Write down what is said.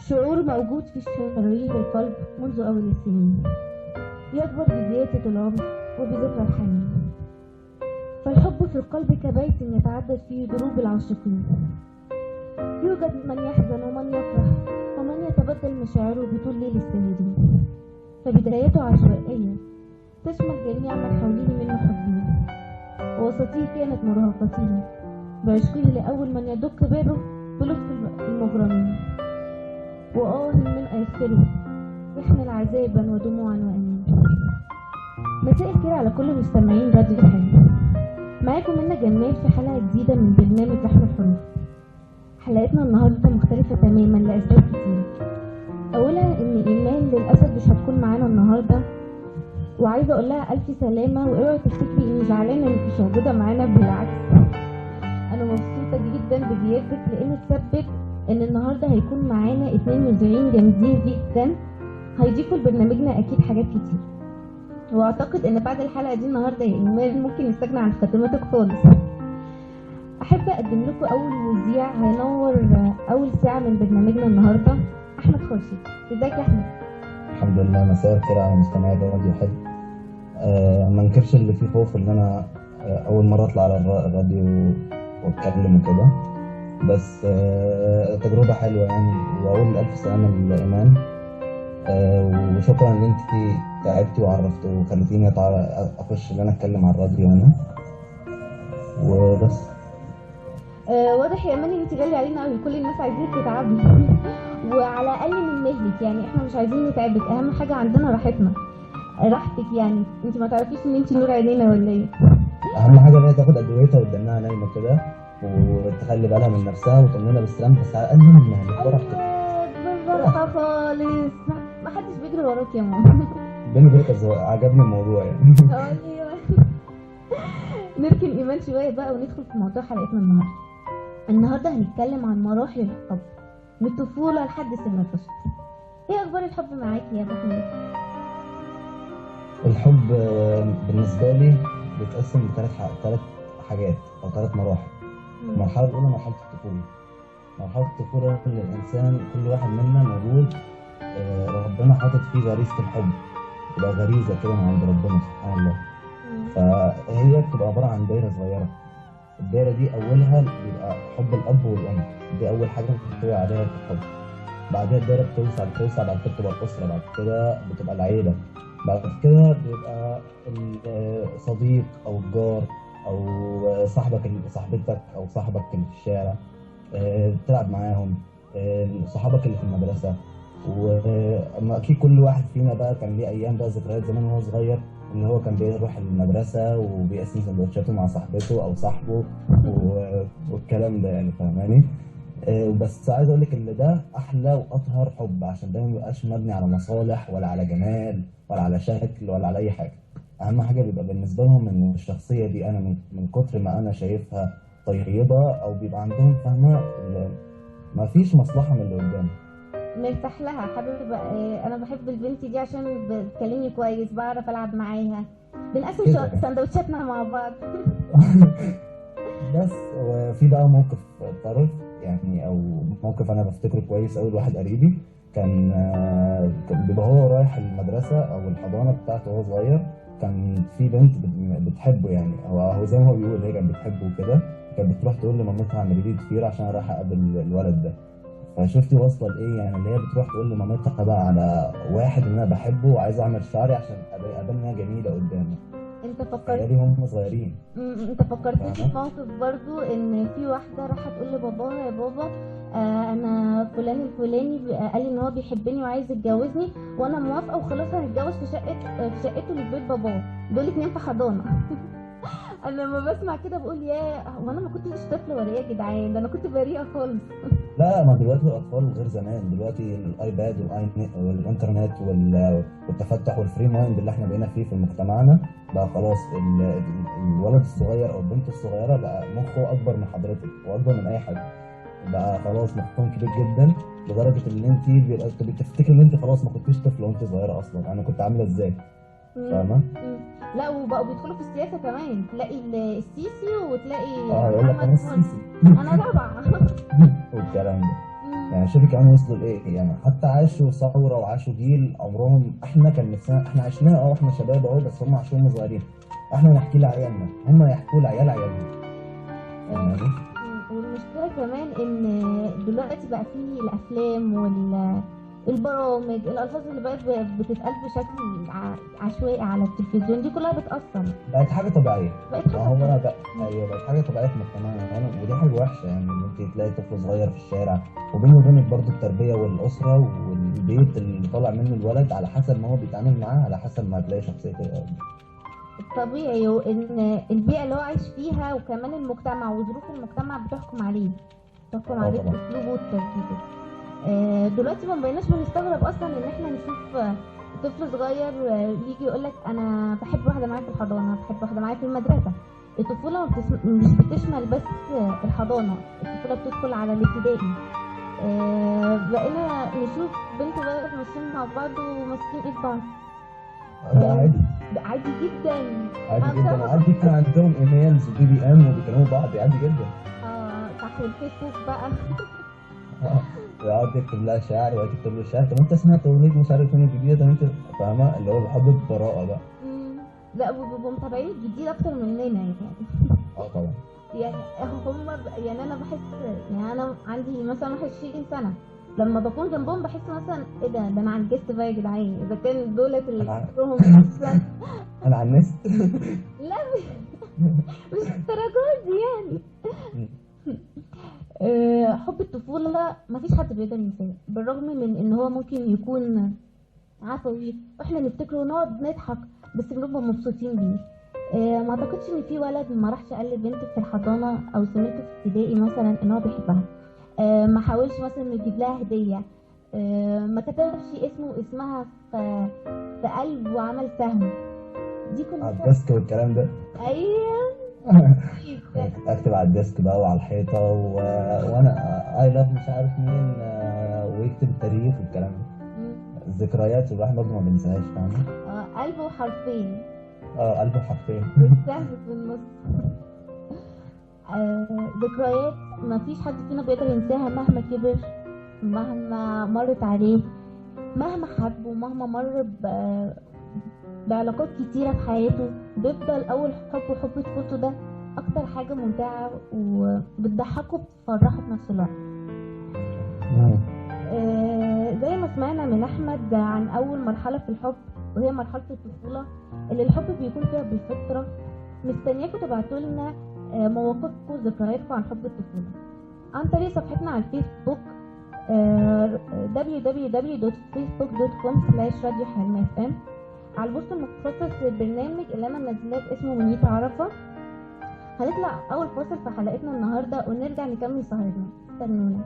شعور موجود في شرايين القلب منذ أول السنين، يكبر بزيادة العمر وبذكرى الحنين. فالحب في القلب كبيت يتعدد فيه دروب العاشقين، يوجد من يحزن ومن يفرح ومن يتبدل مشاعره بطول ليل السهرين. فبدايته عشوائية تشمل جميع من حوليه من محبين، ووسطيه كانت مراهقتين بعشقه لأول من يدق بابه بلطف المغرمين. من أيسره يحمل عذابا ودموعا وأنين. مساء الخير على كل مستمعين راديو الحياة، معاكم منى جمال في حلقة جديدة من برنامج لحن الحروف. حلقتنا النهاردة مختلفة تماما لأسباب كتير. أولها إن إيمان للأسف مش هتكون معانا النهاردة، وعايزة أقول لها ألف سلامة، وإوعي تفتكري إني زعلانة إنك مش موجودة معانا، بالعكس أنا مبسوطة جدا بغيابك، لأنه تثبت إن النهاردة هيكون معانا 2 مذيعين جامدين جدا هيضيفوا لبرنامجنا أكيد حاجات كتير. وأعتقد إن بعد الحلقة دي النهاردة يا إيمان ممكن نستغنى عن خاتمتك خالص. أحب أقدم لكم أول مذيع هينور أول ساعة من برنامجنا النهاردة، أحمد خورشيد. إزيك يا أحمد؟ الحمد لله. مساء الخير على مستمعي راديو حلو. ما انكرش اللي فيه خوف ان انا اول مره اطلع على الراديو واتكلم وكده، بس تجربه حلوه يعني. واقول الف سلامه للايمان، وشكرا ان انت تعبتي وعرفتي وخليتيني اخش ان انا اتكلم على الراديو هنا وبس. واضح يا ايمان ان انت غاليه علينا قوي، كل الناس عايزينك تتعبي وعلى الاقل من مهلك، يعني احنا مش عايزين نتعبك، اهم حاجه عندنا راحتك. يعني انت ما تعرفيش ان انت نور عينينا ولا ايه؟ اهم حاجه ان هي تاخد ادويتها وتدنها نايمه كده وتخلي بالها من نفسها وتمنينا بالسلامه، بس على الاقل من مهلك براحتك. بالراحه خالص، ما حدش بيجري وراك يا ماما. بيني وبينك عجبني الموضوع يعني. ايوه. نركن ايمان شويه بقى وندخل في موضوع حلقتنا النهارده هنتكلم عن مراحل الحب من الطفوله لحد سن الرشد. ايه اخبار الحب معاكي يا ابو حميد؟ الحب بالنسبه لي بيتقسم لثلاث حاجات او 3 مراحل. المرحله الاولى مرحله الطفوله. مرحله الطفوله اللي الانسان كل واحد منا مولود ربنا حاطط فيه غريزه الحب، تبقى غريزه كده من عند ربنا سبحان الله. فهي بتبقى عباره عن دايره صغيره. الدايره دي اولها بيبقى حب الاب والام، دي اول حاجه بتحتوي عليها في الحب. بعدها الدايره بتوسع بعد كده بتبقى الاسره، بعد كده بتبقى العيله، بعد كده بيبقى الصديق او الجار او صاحبتك او صاحبك اللي في الشارع بتلعب معاهم، صحابك اللي في المدرسه. واما اكيد كل واحد فينا بقى كان ليه ايام بقى ذكريات زمان وهو صغير، ان هو كان بيروح المدرسه وبيقسم سندوتشاته مع صاحبته او صاحبه والكلام ده يعني، فاهماني؟ بس عايز اقول لك ان ده احلى واطهر حب، عشان ده ما بيبقاش مبني على مصالح ولا على جمال ولا على شكل ولا على اي حاجه. اهم حاجه بيبقى بالنسبه لهم ان الشخصيه دي انا من كتر ما انا شايفها طيبه، او بيبقى عندهم فاهمه ما فيش مصلحه من اللي قدامي، مرتاح لها، حابب انا بحب البنت دي عشان بتكلمني كويس، بعرف العب معاها، بنقسم سندوتشاتنا مع بعض. بس وفي بقى موقف طرف يعني، او موقف انا بفتكره كويس قوي. واحد قريبي كان بيبقى هو رايح المدرسه او الحضانه بتاعته وهو صغير، كان في بنت بتحبه يعني، هو زي ما هو بيقول هي كانت بتحبه وكده. كانت بتروح تقول لمامتها اعملي لي ضفيره عشان رايحه اقابل الولد ده. فشفتي واصله لايه يعني، اللي هي بتروح تقول لمامتها بقى على واحد ان انا بحبه وعايزه اعمل شعري عشان ابان انها جميله قدامه. انت فكرت هم صغيرين. انت فكرتني في موقف برضو، ان في واحده راحت تقول لباباها يا بابا انا فلان الفلاني قال لي ان هو بيحبني وعايز يتجوزني، وانا موافقه وخلاص هنتجوز في شقته اللي في بيت باباه. دول 2 في حضانه. انا لما بسمع كده بقول يا هو انا ما كنتش طفله ولا ايه يا جدعان، ده انا كنت بريئه خالص. لا، ما دلوقتي الاطفال غير زمان. دلوقتي الايباد والانترنت والتفتح والفري مايند اللي احنا بقينا فيه في مجتمعنا بقى، خلاص الولد الصغير او البنت الصغيره بقى مخه اكبر من حضرتك واكبر من اي حاجه، بقى خلاص مفهوم كبير جدا، لدرجه ان انت بتفتكر ان انت خلاص ما كنتيش طفله وانت صغيره اصلا. انا كنت عامله ازاي؟ فاهمه؟ لا وبقوا بيدخلوا في السياسه كمان، تلاقي السيسي وتلاقي يقول لك انا السيسي انا رابعه والكلام ده. يعني شوفي كمان وصلوا لايه، يعني حتى عاشوا ثوره وعاشوا جيل عمرهم احنا كان نفسنا احنا عشناه واحنا شباب اهو، بس هم عاشوا وهم صغيرين. احنا نحكي لعيالنا، هم يحكوا لعيال عيالهم. فاهماني؟ والمشكلة كمان ان دلوقتي بقى فيه الافلام والبرامج، الالفاظ اللي بقت بتتقال بشكل عشوائي على التلفزيون دي كلها بتأثر. بقت حاجه طبيعيه. بقت ما حاجة هو طبيعية. بقى ايوه، بقت حاجه طبيعيه في مجتمعنا ودي حاجه وحشه، يعني ان انت تلاقي طفل صغير في الشارع. وبيني وبينك برضو التربيه والاسره والبيت اللي طالع منه الولد على حسب ما هو بيتعامل معاه، على حسب ما هتلاقي شخصيته. طبيعي، وان البيئة اللي هو عايش فيها وكمان المجتمع وظروف المجتمع بتحكم اه عليه في طبعا. اسلوبه وتربيته. دلوقتي ما بقيناش بنستغرب اصلا ان احنا نشوف طفل صغير يجي يقول لك انا بحب واحده معايا في الحضانه، بحب واحده معايا في المدرسه. الطفوله مش بتشمل بس الحضانه، الطفوله بتدخل على الابتدائي. بقينا نشوف بنت وولد ماشيين مع بعض وماسكين ايد بعض. ده عادي. ده عادي جدا. عادي انا جدا، بصراحه وعادي كان عندهم ايميلز وبي بي ام وبيكلموا بعض عادي جدا. صح، والفيسبوك بقى. ويقعد يكتب لها شعر وهي تكتب له شعر. طب انت سمعت اغنيه مش عارف فين الجديده؟ طب انت فاهمه اللي هو بحب ببراءه بقى. لا، وبيبقوا متابعين الجديد اكتر مننا يعني. اه طبعا. يعني يعني انا بحس، يعني انا عندي مثلا 21 سنه، لما بكون جنبهم بحس مثلا ايه ده انا عجزت بقى يا جدعان، اذا كان دولت اللي انا ع- عمرهم اصلا. انا على الناس. لا، مش الدرجات دي يعني. حب الطفوله مفيش حد بيقدر ينساه، بالرغم من ان هو ممكن يكون عفوي واحنا نفتكره ونقعد نضحك، بس بنبقى مبسوطين بيه. ما اعتقدش ان في ولد ما راحش قال لبنت في الحضانه او زميلته في ابتدائي مثلا ان هو بيحبها. ما حاولش مثلا انه يجيب لها هديه. ما كتبش اسمه واسمها في قلب وعمل سهم. دي على كلها. الديسك والكلام ده. ايوه. كنت اكتب على الديسك بقى وعلى الحيطه وانا اي لاف مش عارف مين، ويكتب التاريخ والكلام ده. الذكريات الواحد برضه ما بينساهاش، فاهمه؟ قلب وحرفين قلبه حرفين. والسهم في النص. ذكريات ما فيش حد فينا بيقدر ينساها مهما كبر، مهما مرت عليه، مهما حب ومهما مر بعلاقات كتيرة في حياته. بيفضل أول حب طفولته ده أكتر حاجة ممتعة وبتضحكه وبتفرحه في نفس الوقت. زي ما سمعنا من أحمد عن أول مرحلة في الحب، وهي مرحلة الطفولة اللي الحب بيكون فيها بالفطرة. مستنياكم تبعتوا لنا مواقفكم وذكرياتكم عن حب الطفولة عن طريق صفحتنا على الفيسبوك www.facebook.com/radioحلم FM، على البوست المخصص للبرنامج اللي انا منزلاه باسمه منيت عرفة. هنطلع اول فاصل في حلقتنا النهارده ونرجع نكمل سهرتنا. استنونا.